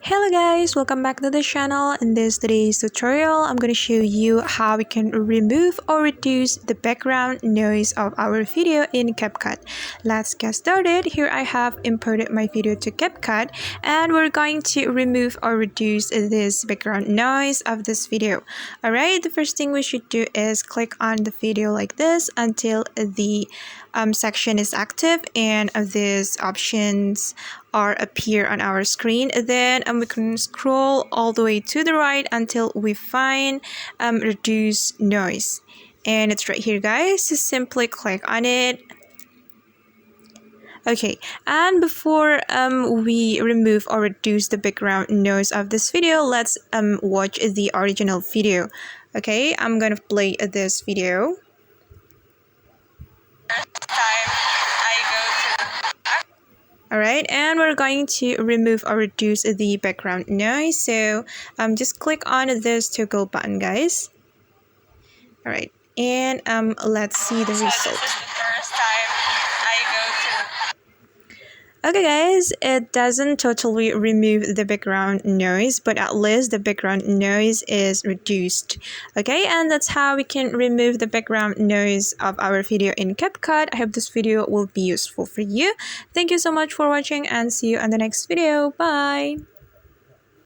Hello guys, welcome back to the channel. In today's tutorial, I'm going to show you how we can remove or reduce the background noise of our video in CapCut. Let's get started. Here I have imported my video to CapCut and we're going to remove or reduce this background noise of this video. Alright, the first thing we should do is click on the video like this until the section is active and these options appear on our screen. Then we can scroll all the way to the right until we find reduce noise, and it's right here guys. Just simply click on it. Okay, and before we remove or reduce the background noise of this video, let's watch the original video. Okay, I'm gonna play this video. Alright, and we're going to remove or reduce the background noise. So just click on this toggle button guys. Alright, and let's see the result. Okay guys, it doesn't totally remove the background noise, but at least the background noise is reduced. Okay, and that's how we can remove the background noise of our video in CapCut. I hope this video will be useful for you. Thank you so much for watching and see you on the next video. Bye!